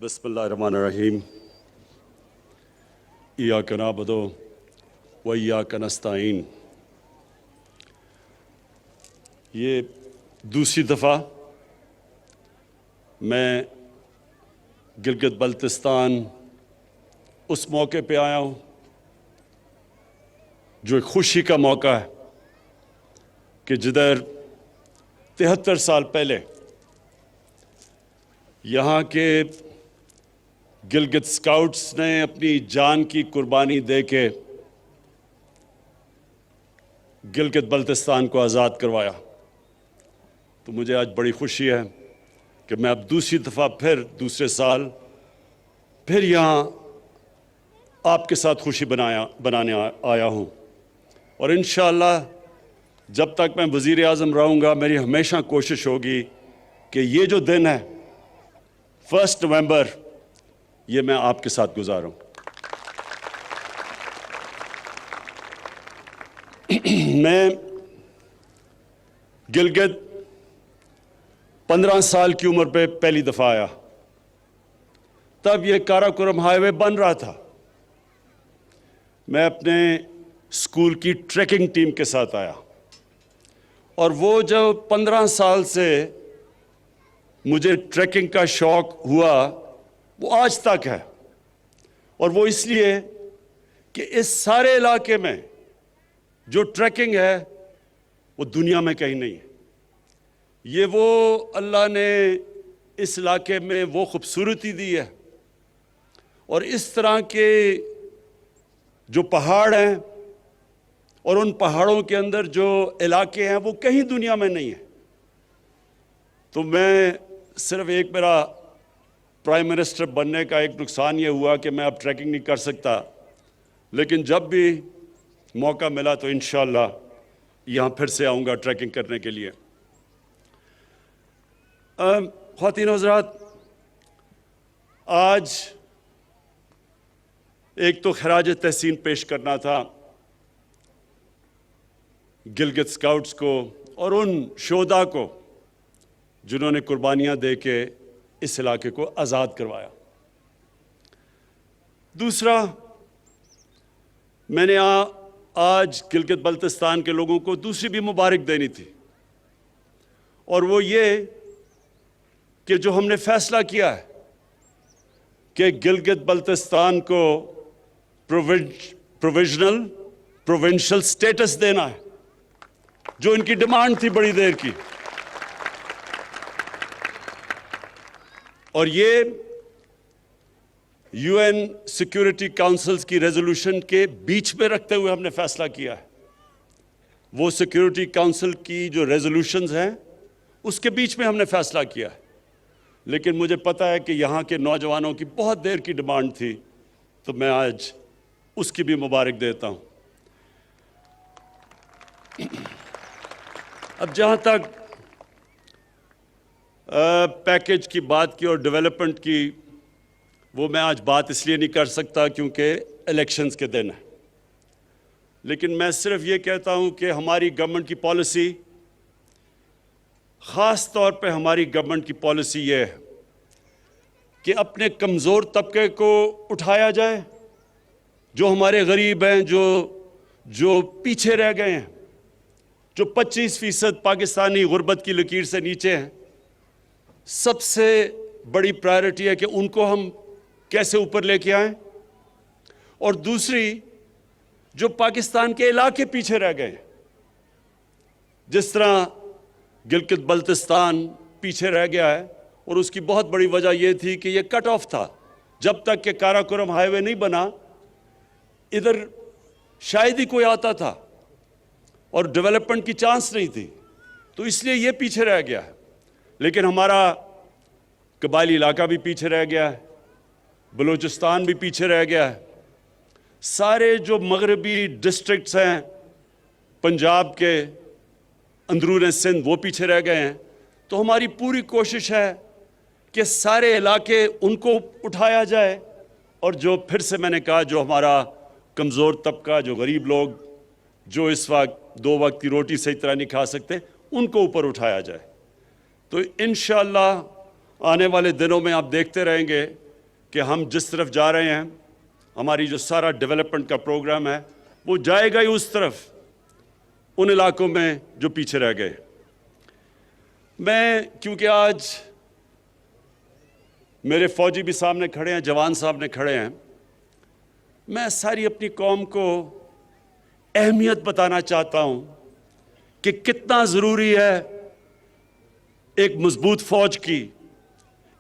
बिस्मिल्लाहिर्रहमानिर्रहीम। इय्याका नअबुदु व इय्याका नस्तईन। ये दूसरी दफ़ा मैं गिलगित बल्तिस्तान उस मौके पे आया हूँ जो एक खुशी का मौका है कि जिधर 73 साल पहले यहाँ के गिलगित स्काउट्स ने अपनी जान की कुर्बानी दे के गिलगित बल्तिस्तान को आज़ाद करवाया। तो मुझे आज बड़ी खुशी है कि मैं अब दूसरी दफ़ा फिर दूसरे साल फिर यहाँ आपके साथ खुशी बनाने आया हूँ। और इंशाअल्लाह जब तक मैं वज़ीर आज़म रहूँगा मेरी हमेशा कोशिश होगी कि ये जो दिन है 1 नवंबर ये मैं आपके साथ गुजारूं। मैं गिलगित 15 साल की उम्र पे पहली दफ़ा आया। तब ये काराकोरम हाईवे बन रहा था। मैं अपने स्कूल की ट्रैकिंग टीम के साथ आया और वो जो 15 साल से मुझे ट्रैकिंग का शौक़ हुआ वो आज तक है। और वो इसलिए कि इस सारे इलाके में जो ट्रैकिंग है वो दुनिया में कहीं नहीं है। ये वो अल्लाह ने इस इलाके में वो खूबसूरती दी है और इस तरह के जो पहाड़ हैं और उन पहाड़ों के अंदर जो इलाके हैं वो कहीं दुनिया में नहीं है। तो मैं सिर्फ एक मेरा प्राइम मिनिस्टर बनने का एक नुकसान ये हुआ कि मैं अब ट्रैकिंग नहीं कर सकता, लेकिन जब भी मौका मिला तो इंशाअल्लाह यहाँ फिर से आऊँगा ट्रैकिंग करने के लिए। ख़वातीन हज़रात, आज एक तो खराज तहसीन पेश करना था गिलगित स्काउट्स को और उन शोधा को जिन्होंने कुर्बानियाँ दे के इस इलाके को आज़ाद करवाया। दूसरा, मैंने आज गिलगित बल्तिस्तान के लोगों को दूसरी भी मुबारक देनी थी और वो ये कि जो हमने फैसला किया है कि गिलगित बल्तिस्तान को प्रोविंशियल स्टेटस देना है, जो इनकी डिमांड थी बड़ी देर की। और ये यूएन सिक्योरिटी काउंसिल्स की रेजोल्यूशन के बीच में रखते हुए हमने फैसला किया है। वो सिक्योरिटी काउंसिल की जो रेजोल्यूशंस हैं उसके बीच में हमने फैसला किया है। लेकिन मुझे पता है कि यहाँ के नौजवानों की बहुत देर की डिमांड थी, तो मैं आज उसकी भी मुबारक देता हूँ। अब जहाँ तक पैकेज की बात की और डेवलपमेंट की, वो मैं आज बात इसलिए नहीं कर सकता क्योंकि इलेक्शंस के दिन है। लेकिन मैं सिर्फ ये कहता हूँ कि हमारी गवर्नमेंट की पॉलिसी, ख़ास तौर पे हमारी गवर्नमेंट की पॉलिसी ये है कि अपने कमज़ोर तबके को उठाया जाए, जो हमारे गरीब हैं, जो पीछे रह गए हैं, जो 25% पाकिस्तानी गुर्बत की लकीर से नीचे हैं। सबसे बड़ी प्रायोरिटी है कि उनको हम कैसे ऊपर लेके आएं। और दूसरी, जो पाकिस्तान के इलाके पीछे रह गए, जिस तरह गिलगित बल्तिस्तान पीछे रह गया है, और उसकी बहुत बड़ी वजह यह थी कि यह कट ऑफ था। जब तक कि काराकोरम हाईवे नहीं बना, इधर शायद ही कोई आता था और डेवलपमेंट की चांस नहीं थी, तो इसलिए यह पीछे रह गया है। लेकिन हमारा कबायली इलाका भी पीछे रह गया है, बलूचिस्तान भी पीछे रह गया है, सारे जो मगरबी डिस्ट्रिक्ट्स हैं पंजाब के अंदरून सिंध वो पीछे रह गए हैं। तो हमारी पूरी कोशिश है कि सारे इलाके उनको उठाया जाए और जो फिर से मैंने कहा, जो हमारा कमज़ोर तबका, जो गरीब लोग, जो इस वक्त 2 वक्त की रोटी सही तरह नहीं खा सकते, उनको ऊपर उठाया जाए। तो इंशाअल्लाह आने वाले दिनों में आप देखते रहेंगे कि हम जिस तरफ जा रहे हैं, हमारी जो सारा डेवलपमेंट का प्रोग्राम है वो जाएगा ही उस तरफ, उन इलाकों में जो पीछे रह गए। मैं, क्योंकि आज मेरे फौजी भी सामने खड़े हैं, जवान सामने खड़े हैं, मैं सारी अपनी कौम को अहमियत बताना चाहता हूं कि कितना ज़रूरी है एक मजबूत फौज की,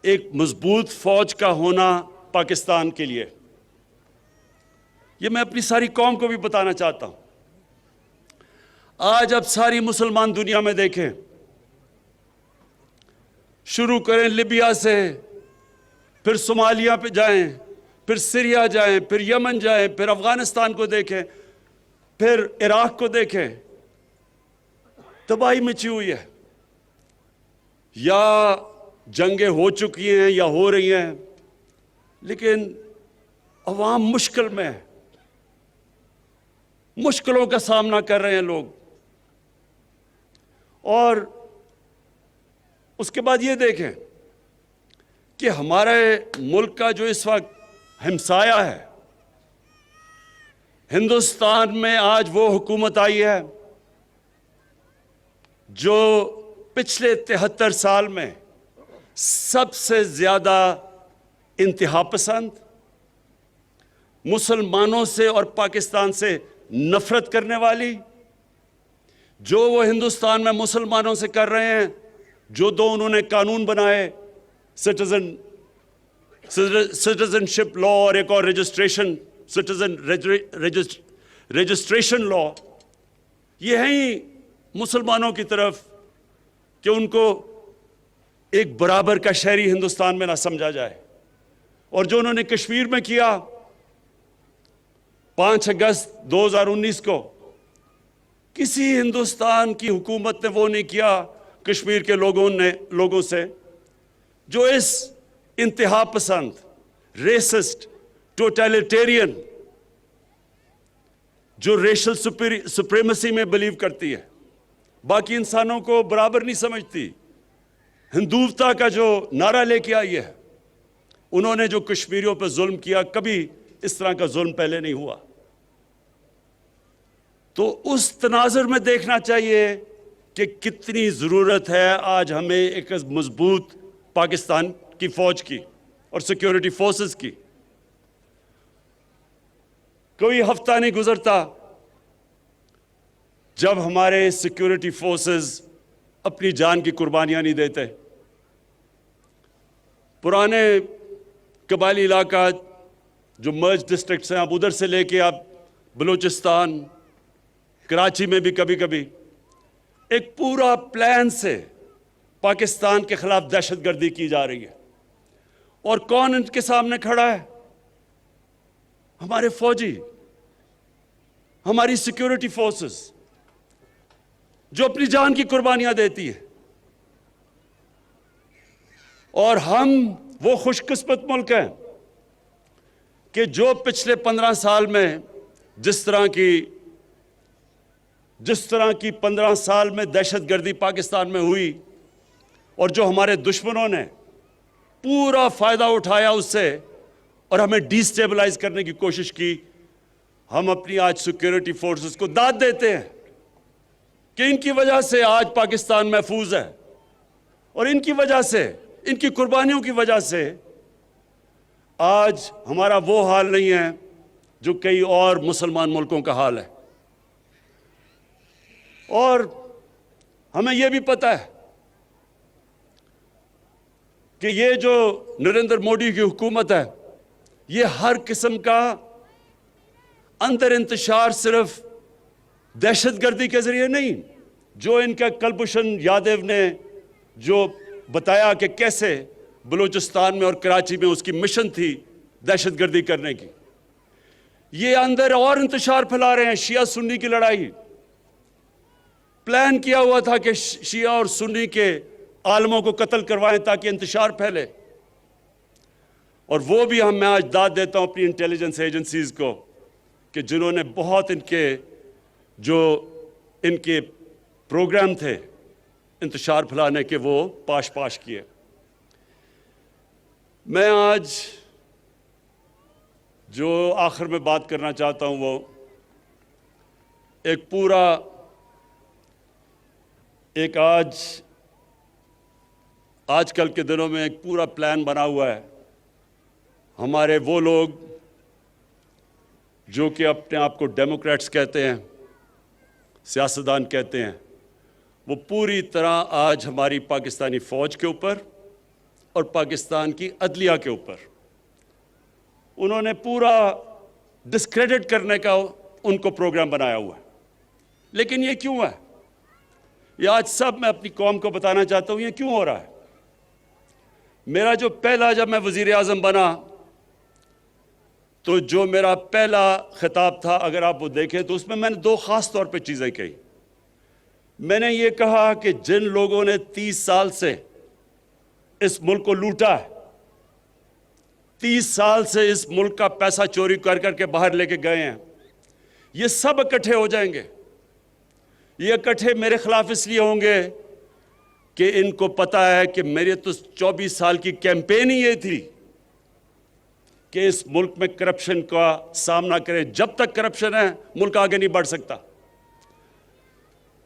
एक मजबूत फौज का होना पाकिस्तान के लिए। ये मैं अपनी सारी कौम को भी बताना चाहता हूं। आज अब सारी मुसलमान दुनिया में देखें, शुरू करें लिबिया से, फिर सोमालिया पे जाएं, फिर सीरिया जाएं, फिर यमन जाएं, फिर अफगानिस्तान को देखें, फिर इराक को देखें, तबाही मची हुई है। या जंगें हो चुकी हैं या हो रही हैं, लेकिन अवाम मुश्किल में है, मुश्किलों का सामना कर रहे हैं लोग। और उसके बाद ये देखें कि हमारे मुल्क का जो इस वक्त हमसाया है, हिंदुस्तान में आज वो हुकूमत आई है जो पिछले 73 साल में सबसे ज्यादा इंतहा पसंद, मुसलमानों से और पाकिस्तान से नफरत करने वाली, जो वो हिंदुस्तान में मुसलमानों से कर रहे हैं, जो दो उन्होंने कानून बनाए, सिटीजनशिप लॉ और एक और रजिस्ट्रेशन लॉ, ये है ही मुसलमानों की तरफ कि उनको एक बराबर का शहरी हिंदुस्तान में ना समझा जाए। और जो उन्होंने कश्मीर में किया 5 अगस्त 2019 को, किसी हिंदुस्तान की हुकूमत ने वो नहीं किया कश्मीर के लोगों से, जो इस इंतहा पसंद, रेसिस्ट, टोटलिटेरियन, जो रेशल सुप्रीमेसी में बिलीव करती है, बाकी इंसानों को बराबर नहीं समझती, हिंदुत्वता का जो नारा लेके आई है, उन्होंने जो कश्मीरियों पर जुल्म किया, कभी इस तरह का जुल्म पहले नहीं हुआ। तो उस तनाजुर में देखना चाहिए कि कितनी ज़रूरत है आज हमें एक मजबूत पाकिस्तान की फौज की और सिक्योरिटी फोर्सेस की। कोई हफ्ता नहीं गुजरता जब हमारे सिक्योरिटी फोर्सेस अपनी जान की कुर्बानियां नहीं देते। पुराने कबायली इलाका जो मर्ज डिस्ट्रिक्ट्स हैं, आप उधर से लेके आप बलूचिस्तान, कराची में भी कभी कभी एक पूरा प्लान से पाकिस्तान के खिलाफ दहशतगर्दी की जा रही है। और कौन इनके सामने खड़ा है? हमारे फौजी, हमारी सिक्योरिटी फोर्सेस, जो अपनी जान की कुर्बानियां देती है। और हम वो खुशकिस्मत मुल्क हैं कि जो पिछले 15 साल में जिस तरह की 15 साल में दहशतगर्दी पाकिस्तान में हुई, और जो हमारे दुश्मनों ने पूरा फायदा उठाया उससे और हमें डिस्टेबलाइज करने की कोशिश की, हम अपनी आज सिक्योरिटी फोर्सेस को दाद देते हैं कि इनकी वजह से आज पाकिस्तान महफूज है, और इनकी वजह से, इनकी कुर्बानियों की वजह से आज हमारा वो हाल नहीं है जो कई और मुसलमान मुल्कों का हाल है। और हमें यह भी पता है कि ये जो नरेंद्र मोदी की हुकूमत है, ये हर किस्म का अंदर इंतशार सिर्फ दहशतगर्दी के जरिए नहीं, जो इनका कुलभूषण यादव ने जो बताया कि कैसे बलूचिस्तान में और कराची में उसकी मिशन थी दहशतगर्दी करने की, ये अंदर और इंतशार फैला रहे हैं। शिया सुन्नी की लड़ाई प्लान किया हुआ था कि शिया और सुन्नी के आलमों को कत्ल करवाएं ताकि इंतशार फैले। और वो भी मैं आज दाद देता हूं अपनी इंटेलिजेंस एजेंसीज को कि जिन्होंने बहुत इनके प्रोग्राम थे इंतशार फैलाने के, वो पाश किए। मैं आज जो आखिर में बात करना चाहता हूं वो एक आजकल के दिनों में एक पूरा प्लान बना हुआ है। हमारे वो लोग जो कि अपने आप को डेमोक्रेट्स कहते हैं, सियासतदान कहते हैं, वो पूरी तरह आज हमारी पाकिस्तानी फ़ौज के ऊपर और पाकिस्तान की अदलिया के ऊपर उन्होंने पूरा डिस्क्रेडिट करने का उनको प्रोग्राम बनाया हुआ है। लेकिन ये क्यों है? ये आज सब मैं अपनी कौम को बताना चाहता हूँ ये क्यों हो रहा है। मेरा जो पहला, जब मैं वज़ीर आज़म बना तो जो मेरा पहला खिताब था, अगर आप वो देखें तो उसमें मैंने दो ख़ास तौर पे चीज़ें कही। मैंने ये कहा कि जिन लोगों ने 30 साल से इस मुल्क को लूटा है, 30 साल से इस मुल्क का पैसा चोरी कर करके बाहर लेके गए हैं, ये सब इकट्ठे हो जाएंगे। ये इकट्ठे मेरे खिलाफ इसलिए होंगे कि इनको पता है कि मेरे तो 24 साल की कैंपेन ही ये थी कि इस मुल्क में करप्शन का सामना करें। जब तक करप्शन है मुल्क आगे नहीं बढ़ सकता।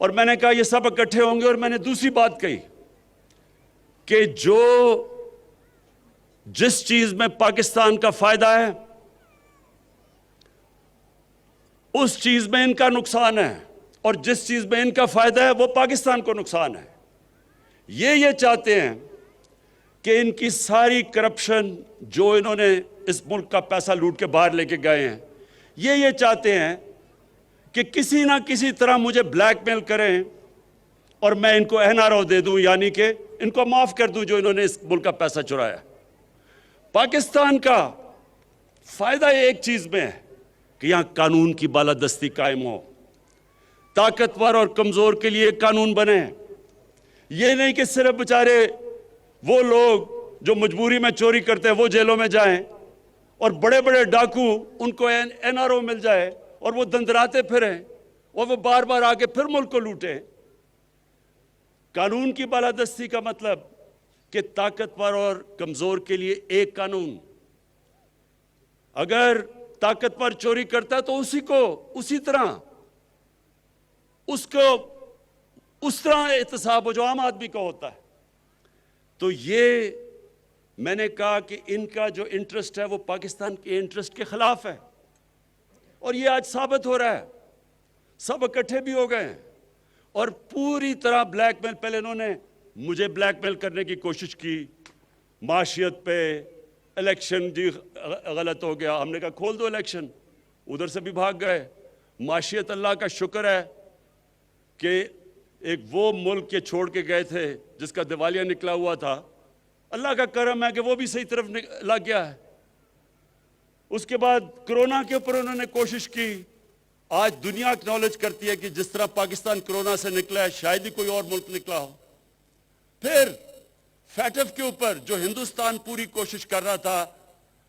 और मैंने कहा ये सब इकट्ठे होंगे। और मैंने दूसरी बात कही कि जिस चीज में पाकिस्तान का फायदा है उस चीज में इनका नुकसान है, और जिस चीज में इनका फायदा है वो पाकिस्तान को नुकसान है। ये चाहते हैं कि इनकी सारी करप्शन, जो इन्होंने इस मुल्क का पैसा लूट के बाहर लेके गए हैं, ये चाहते हैं कि किसी ना किसी तरह मुझे ब्लैकमेल करें और मैं इनको एनआरओ दे दूं, यानी कि इनको माफ कर दूं जो इन्होंने इस मुल्क का पैसा चुराया। पाकिस्तान का फायदा एक चीज में है कि यहां कानून की बालादस्ती कायम हो, ताकतवर और कमजोर के लिए कानून बने। ये नहीं कि सिर्फ बेचारे वो लोग जो मजबूरी में चोरी करते हैं वो जेलों में जाएं और बड़े बड़े डाकू उनको एनआरओ मिल जाए और वो दंदराते फिरें और वो बार बार आके फिर मुल्क को लूटें। कानून की बालादस्ती का मतलब कि ताकतवर और कमजोर के लिए एक कानून। अगर ताकतवर चोरी करता है तो उसी तरह उसको उस तरह एहतसाब हो जो आम आदमी का होता है। तो ये मैंने कहा कि इनका जो इंटरेस्ट है वो पाकिस्तान के इंटरेस्ट के खिलाफ है, और ये आज साबित हो रहा है। सब इकट्ठे भी हो गए हैं और पूरी तरह ब्लैकमेल। पहले इन्होंने मुझे ब्लैकमेल करने की कोशिश की, माशियत पे, इलेक्शन जी गलत हो गया, हमने कहा खोल दो इलेक्शन, उधर से भी भाग गए। माशियत, अल्लाह का शुक्र है कि एक वो मुल्क के छोड़ के गए थे जिसका दिवालिया निकला हुआ था, अल्लाह का करम है कि वो भी सही तरफ लग गया है। उसके बाद कोरोना के ऊपर उन्होंने कोशिश की। आज दुनिया एक्नॉलेज करती है कि जिस तरह पाकिस्तान कोरोना से निकला है शायद ही कोई और मुल्क निकला हो। फिर फैटफ के ऊपर जो हिंदुस्तान पूरी कोशिश कर रहा था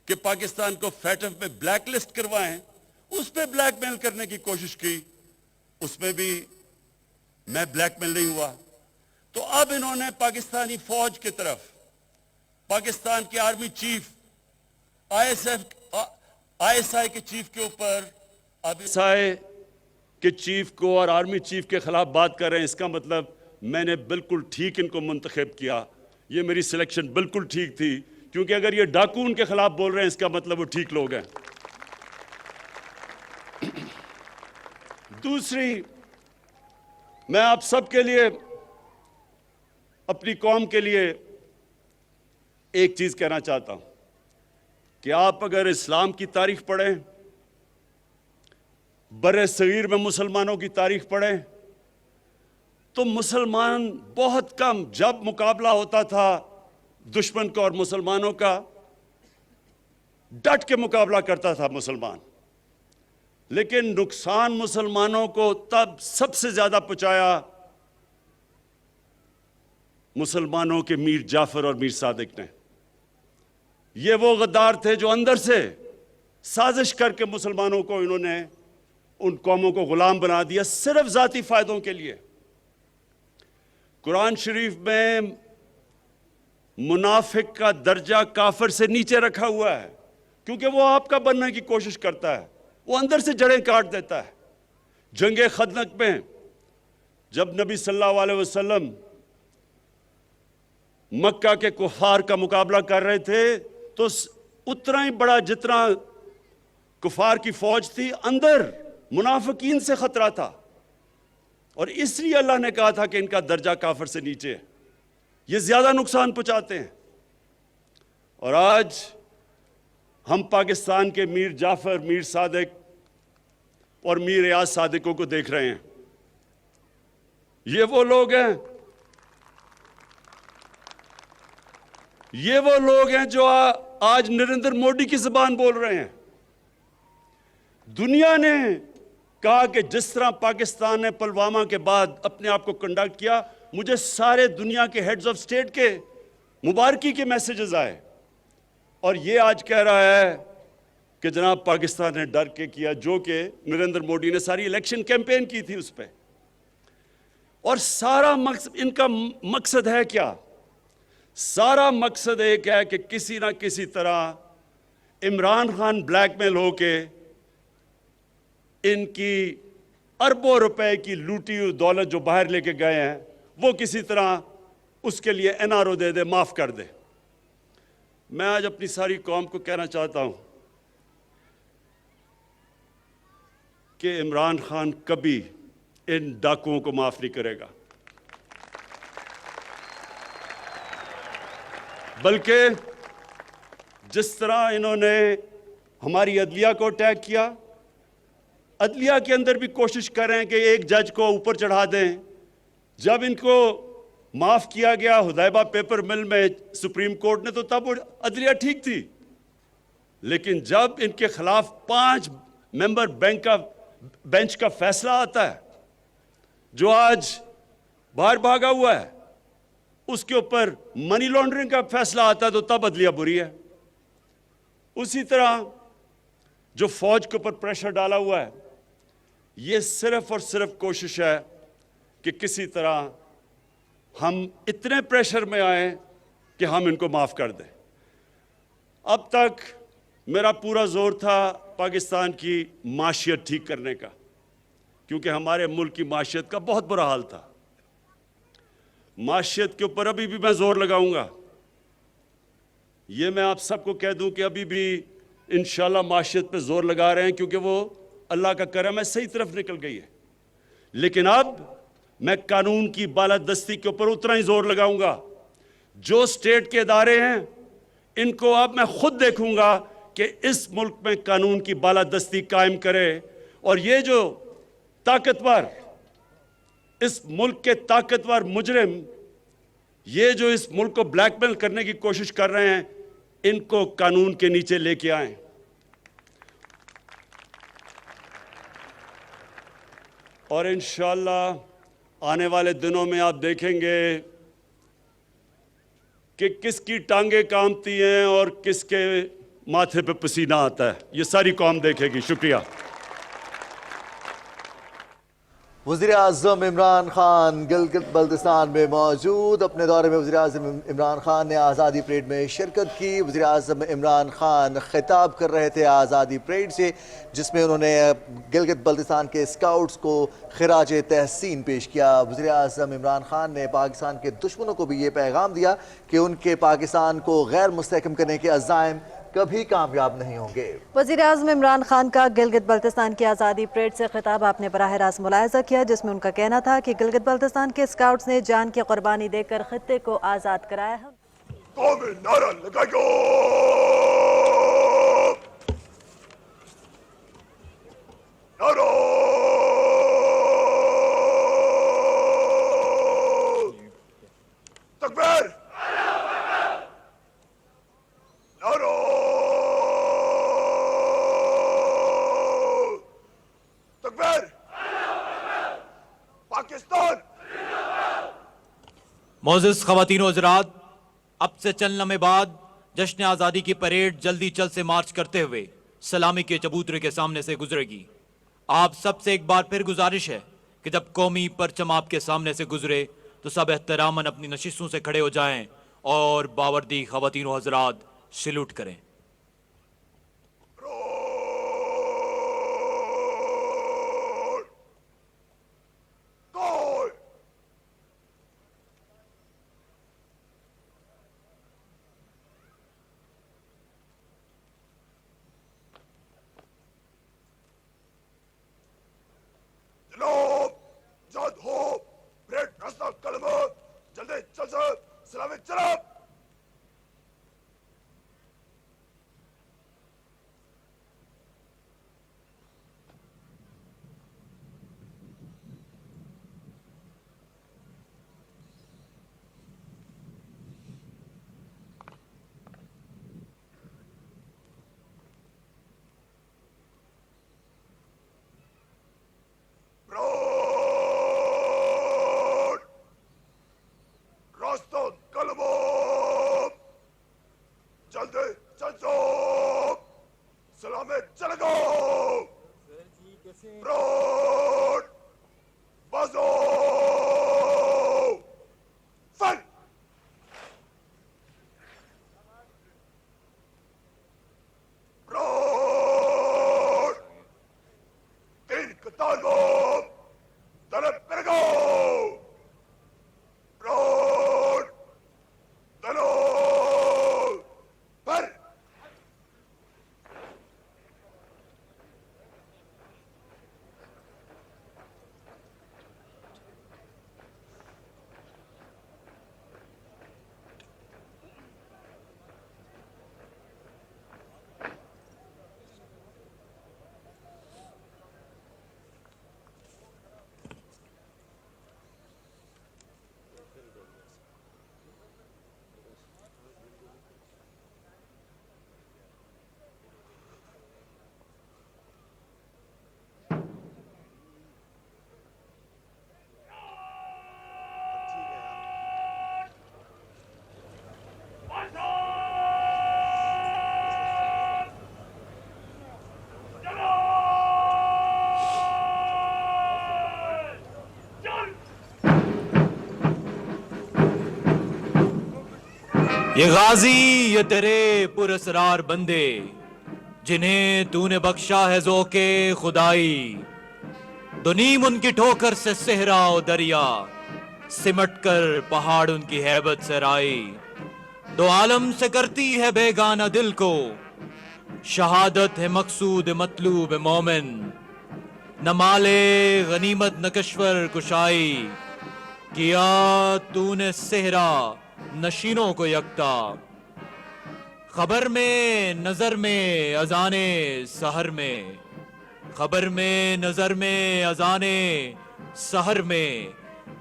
कि पाकिस्तान को फैटफ में ब्लैकलिस्ट करवाएं, उस पर ब्लैकमेल करने की कोशिश की, उसमें भी मैं ब्लैकमेल नहीं हुआ। तो अब इन्होंने पाकिस्तानी फौज की तरफ, पाकिस्तान के आर्मी चीफ, आईएसआई के चीफ के ऊपर, अब आईएसआई के चीफ को और आर्मी चीफ के खिलाफ बात कर रहे हैं। इसका मतलब मैंने बिल्कुल ठीक इनको मुंतखब किया। ये मेरी सिलेक्शन बिल्कुल ठीक थी, क्योंकि अगर ये डाकू उनके खिलाफ बोल रहे हैं इसका मतलब वो ठीक लोग हैं। दूसरी, मैं आप सबके लिए, अपनी कौम के लिए एक चीज कहना चाहता हूं कि आप अगर इस्लाम की तारीख पढ़ें, बर्रे सगीर में मुसलमानों की तारीख पढ़ें, तो मुसलमान बहुत कम, जब मुकाबला होता था दुश्मन का और मुसलमानों का, डट के मुकाबला करता था मुसलमान। लेकिन नुकसान मुसलमानों को तब सबसे ज्यादा पहुंचाया मुसलमानों के मीर जाफर और मीर सादिक ने। ये वो गद्दार थे जो अंदर से साजिश करके मुसलमानों को, इन्होंने उन कौमों को गुलाम बना दिया सिर्फ जाती फायदों के लिए। कुरान शरीफ में मुनाफिक का दर्जा काफिर से नीचे रखा हुआ है। क्योंकि वो आपका बनने की कोशिश करता है, वो अंदर से जड़ें काट देता है। जंगे खंदक में जब नबी सल्लल्लाहु अलैहि वसल्लम मक्का के कुफार का मुकाबला कर रहे थे, तो उतना ही बड़ा जितना कुफार की फौज थी, अंदर मुनाफिकीन से खतरा था, और इसलिए अल्लाह ने कहा था कि इनका दर्जा काफिर से नीचे है, ये ज्यादा नुकसान पहुंचाते हैं। और आज हम पाकिस्तान के मीर जाफर, मीर सादिक और मीर रियाज सादिकों को देख रहे हैं। ये वो लोग हैं, ये वो लोग हैं जो आज नरेंद्र मोदी की जुबान बोल रहे हैं। दुनिया ने कहा कि जिस तरह पाकिस्तान ने पुलवामा के बाद अपने आप को कंडक्ट किया, मुझे सारे दुनिया के हेड्स ऑफ स्टेट के मुबारकी के मैसेजेस आए, और ये आज कह रहा है कि जनाब पाकिस्तान ने डर के किया, जो कि नरेंद्र मोदी ने सारी इलेक्शन कैंपेन की थी उस पर। और सारा मकसद, इनका मकसद है क्या? सारा मकसद एक है कि किसी ना किसी तरह इमरान खान ब्लैकमेल होके इनकी अरबों रुपए की लूटी हुई दौलत जो बाहर लेके गए हैं, वो किसी तरह उसके लिए एनआरओ दे दे, माफ कर दे। मैं आज अपनी सारी कौम को कहना चाहता हूं कि इमरान खान कभी इन डाकुओं को माफ नहीं करेगा, बल्कि जिस तरह इन्होंने हमारी अदलिया को अटैक किया, अदलिया के अंदर भी कोशिश कर रहे हैं कि एक जज को ऊपर चढ़ा दें। जब इनको माफ किया गया हुदैबा पेपर मिल में सुप्रीम कोर्ट ने, तो तब वो अदलिया ठीक थी, लेकिन जब इनके खिलाफ 5 मेंबर बेंच का फैसला आता है जो आज बाहर भागा हुआ है, उसके ऊपर मनी लॉन्ड्रिंग का फैसला आता है, तो तब अदलिया बुरी है। उसी तरह जो फौज के ऊपर प्रेशर डाला हुआ है, ये सिर्फ और सिर्फ कोशिश है कि किसी तरह हम इतने प्रेशर में आए कि हम इनको माफ कर दें। अब तक मेरा पूरा जोर था पाकिस्तान की माशियत ठीक करने का, क्योंकि हमारे मुल्क की माशियत का बहुत बुरा हाल था। माशियत के ऊपर अभी भी मैं जोर लगाऊंगा। ये मैं आप सबको कह दूं कि अभी भी इंशाल्लाह माशियत पे जोर लगा रहे हैं, क्योंकि वो अल्लाह का करम है, सही तरफ निकल गई है। लेकिन अब मैं कानून की बालादस्ती के ऊपर उतना ही जोर लगाऊंगा। जो स्टेट के इदारे हैं, इनको अब मैं खुद देखूंगा कि इस मुल्क में कानून की बालादस्ती कायम करे, और ये जो ताकतवर, इस मुल्क के ताकतवर मुजरिम, ये जो इस मुल्क को ब्लैकमेल करने की कोशिश कर रहे हैं, इनको कानून के नीचे लेके आएं। और इंशाअल्लाह आने वाले दिनों में आप देखेंगे कि किसकी टांगे कांपती हैं और किसके माथे पे पसीना आता है। ये सारी कौम देखेगी। शुक्रिया। वज़ीर-ए-आज़म इमरान खान गिलगित बल्तिस्तान में मौजूद। अपने दौरे में वज़ीर-ए-आज़म इमरान खान ने आज़ादी परेड में शिरकत की। वज़ीर-ए-आज़म इमरान खान खिताब कर रहे थे आज़ादी परेड से, जिसमें उन्होंने गिलगित बल्तिस्तान के स्काउट्स को खिराज तहसीन पेश किया। वज़ीर-ए-आज़म इमरान खान ने पाकिस्तान के दुश्मनों को भी ये पैगाम दिया कि उनके पाकिस्तान को गैर मुस्तहकम करने के अज़ाइम कभी कामयाब नहीं होंगे। वज़ीर-ए-आज़म इमरान खान का गिलगित बल्तिस्तान की आज़ादी परेड से खिताब आपने बराह रास्त मुलाहिज़ा किया, जिसमें उनका कहना था कि गिलगित बल्तिस्तान के स्काउट्स ने जान की कुर्बानी देकर खित्ते को आज़ाद कराया है। नारा लगाओ, नारा तकबीर, नारा तकबीर, पाकिस्तान। मोअज़्ज़िज़ ख़वातीन व हज़रात, अब से चंद लम्हे बाद जश्न आज़ादी की परेड जल्दी चल से मार्च करते हुए सलामी के चबूतरे के सामने से गुजरेगी। आप सबसे एक बार फिर गुजारिश है कि जब कौमी परचम आपके सामने से गुजरे तो सब एहतरामन अपनी नशिस्तों से खड़े हो जाएं और बावर्दी ख़वातीन व हज़रात सैल्यूट करें। जल्दी चल सो सलामी चले दो फ्रंट बाजू फाइट फ्रंट तीन कतार को तरफ पर गो फ्रंट दलो पर ये गाजी ये तेरे पुरस्रार बंदे जिन्हें तूने बख्शा है ज़ोके खुदाई दुनीम उनकी ठोकर से सेहरा और दरिया सिमट कर पहाड़ उनकी हैबत से राई दो आलम से करती है बेगाना दिल को शहादत है मकसूद मतलूब मोमिन न माले गनीमत न कश्वर कुशाई किया तूने सेहरा नशीनों को यकता खबर में नजर में अजाने सहर में खबर में नजर में अजाने सहर में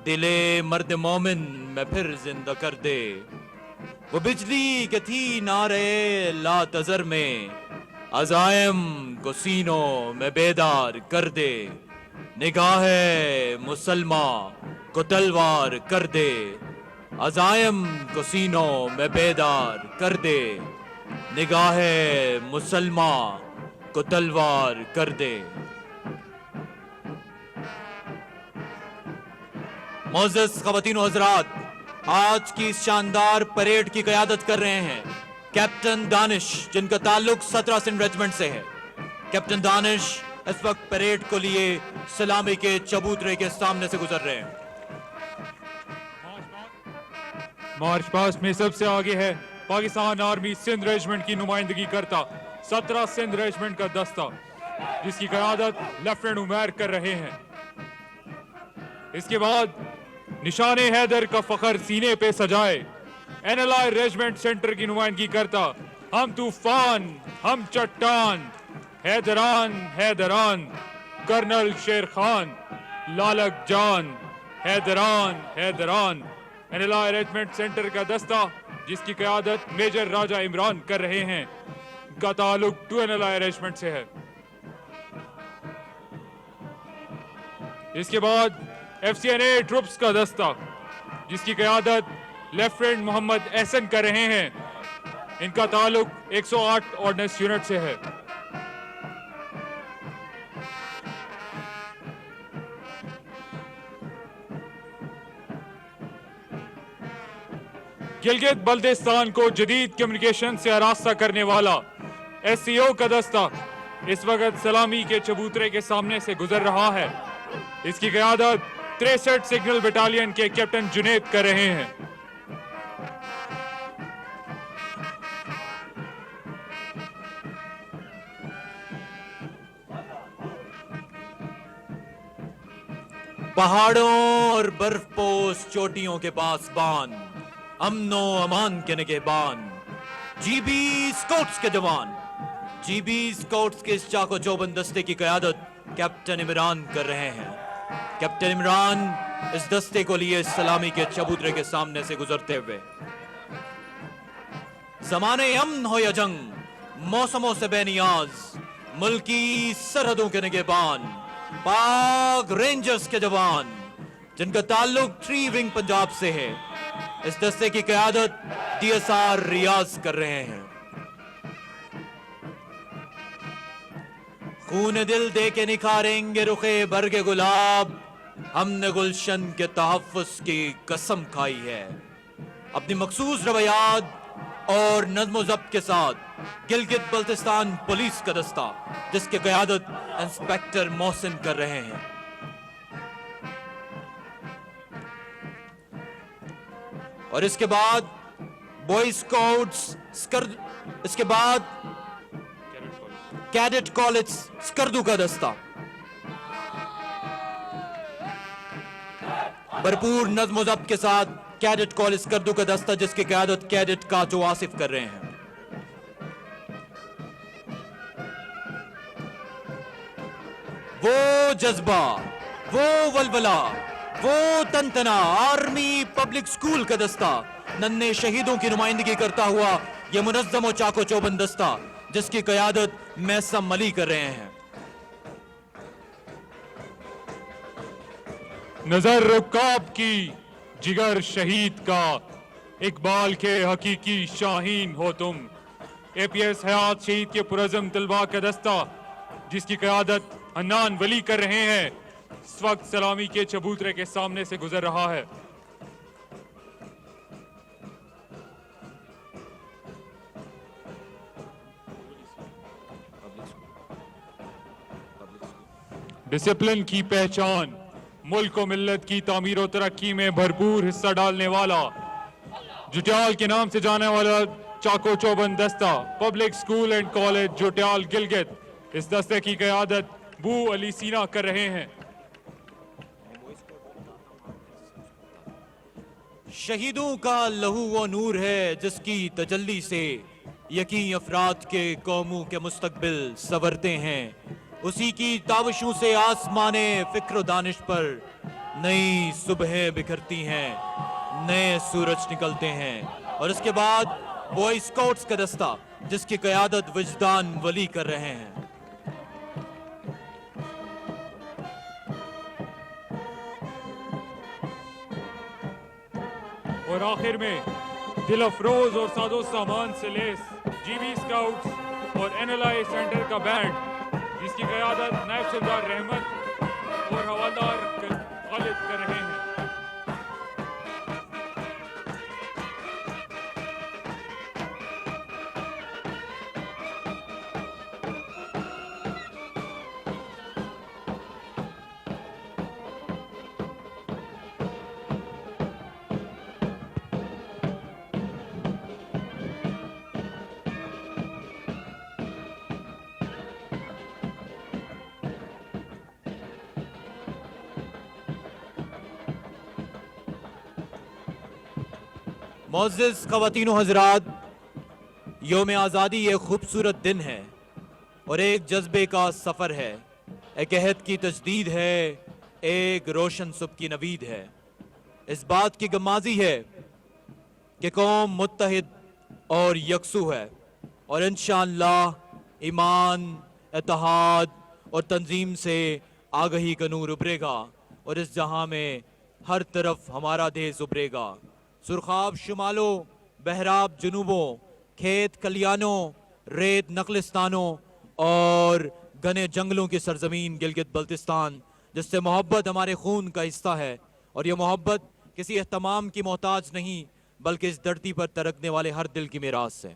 दिले मर्द मोमिन में फिर जिंदा कर दे वो बिजली के थी नारे ला तजर में अजायम को सीनों में बेदार कर दे निगाह मुसलमा को तलवार कर दे अजायम को सीनों में बेदार कर दे निगाह मुसलमा को तलवार कर दे। मोअज़्ज़ज़ ख़वातीन और हज़रात, आज की इस शानदार परेड की क़यादत कर रहे हैं कैप्टन दानिश, जिनका ताल्लुक 17 सिंध रेजिमेंट से है। कैप्टन दानिश इस वक्त परेड को लिए सलामी के चबूतरे के सामने से गुजर रहे हैं। मार्च पास्ट में सबसे आगे है पाकिस्तान आर्मी सिंध रेजिमेंट की नुमाइंदगी करता 17 सिंध रेजिमेंट का दस्ता, जिसकी क़यादत लेफ्टिनेंट उमैर कर रहे हैं। इसके बाद निशाने हैदर का फखर सीने पे सजाए एनएलआई रेजिमेंट सेंटर की नुमाइंदगी करता हम तूफान हम चट्टान हैदरान हैदरान कर्नल शेर खान लालक जान हैदरान हैदरान एनएलआई रेजिमेंट सेंटर का दस्ता, जिसकी क़यादत मेजर राजा इमरान कर रहे हैं, का ताल्लुक 2 एनएलआई रेजिमेंट से है। इसके बाद एफसीएनए ट्रुप्स का दस्ता, जिसकी क़यादत लेफ्टिनेंट मोहम्मद एहसन कर रहे हैं, इनका ताल्लुक 108 ऑर्डिनेंस यूनिट से है। गिलगित बल्तिस्तान को जदीद कम्युनिकेशन से आरास्ता करने वाला एससीओ का दस्ता इस वक्त सलामी के चबूतरे के सामने से गुजर रहा है। इसकी क़यादत 63 सिग्नल बटालियन के कैप्टन जुनेद कर रहे हैं। पहाड़ों और बर्फपोश चोटियों के पास बान अमनो अमान के निगहबान जीबी स्काउट्स के जवान, जीबी स्काउट्स के इस चाको चौबंद दस्ते की क़यादत कैप्टन इमरान कर रहे हैं। कैप्टन इमरान इस दस्ते को लिए सलामी के चबूतरे के सामने से गुजरते हुए ज़माने अमन हो या जंग, मौसमों से बेनियाज, मुल्की सरहदों के निगहबान, पाक रेंजर्स के जवान, जिनका ताल्लुक 3 विंग पंजाब से है, इस दस्ते की क़यादत डीएसआर रियाज कर रहे हैं। खून दिल दे के निखारेंगे रुखे बरगे गुलाब, हमने गुलशन के तहफ़्फ़ुज़ की कसम खाई है। अपनी मखसूस रवैयात और नज़्म ज़ब्त के साथ गिलगित बल्तिस्तान पुलिस का दस्ता, जिसकी क़यादत इंस्पेक्टर मोहसिन कर रहे हैं, और इसके बाद बॉय स्काउट्स इसके बाद कैडेट कॉलेज स्कर्दू का दस्ता भरपूर नज़्म ज़ब्त के साथ कैडेट कॉलेज स्कर्दू का दस्ता, जिसकी क़यादत कैडेट काजो आसिफ कर रहे हैं। वो जज्बा, वो वलवला, वो तनतना आर्मी पब्लिक स्कूल का दस्ता नन्हे शहीदों की नुमाइंदगी करता हुआ यह मुनज़्ज़म और चाको चौबंद दस्ता, जिसकी क़यादत मैसम अली कर रहे हैं। नजर रुकाब की जिगर शहीद का, इकबाल के हकीकी शाहीन हो तुम। APS हयात शहीद के पुरज़म तलबा का दस्ता, जिसकी क़यादत हन्नान वली कर रहे हैं, इस वक्त सलामी के चबूतरे के सामने से गुजर रहा है। डिसिप्लिन की पहचान, मुल्क और मिल्लत की तामीर और तरक्की में भरपूर हिस्सा डालने वाला, जुटियाल के नाम से जाने वाला चाको चौबंद दस्ता public school and college Jutial Gilgit, इस दस्ते की क़यादत बू अली सीना कर रहे हैं। शहीदों का लहू वो नूर है जिसकी तजल्ली से यकीन अफराद के कौमों के मुस्तकबिल संवरते हैं। उसी की ताबशों से आसमाने फिक्र दानिश पर नई सुबहें बिखरती हैं, नए सूरज निकलते हैं। और इसके बाद बॉय स्काउट्स का दस्ता, जिसकी क़यादत विजदान वली कर रहे हैं। और आखिर में दिल अफरोज और सादो सामान से लेस GB स्काउट्स और NLI सेंटर का बैंड, जिसकी क़यादत नायब सरदार रहमत और हवालदार खालिद कर रहे हैं। मोअज़्ज़िज़ ख़वातीन व हज़रात, यौम आज़ादी एक खूबसूरत दिन है और एक जज्बे का सफ़र है, एक अहद की तजदीद है, एक रोशन सुबह की नवीद है। इस बात की गमाज़ी है कि कौम मुत्तहिद और यकसू है, और इंशाअल्लाह ईमान, इत्तेहाद और तंजीम से आगही का नूर उभरेगा और इस जहां में हर तरफ हमारा देश उभरेगा। सुरखाब शुमालों, बहराब जुनूबों, खेत खलियानों, रेत नकलिस्तानों और घने जंगलों की सरजमीन गिलगित बल्तिस्तान, जिससे मोहब्बत हमारे खून का हिस्सा है, और यह मोहब्बत किसी एहतमाम की मोहताज नहीं, बल्कि इस धरती पर तरकने वाले हर दिल की मिरास है।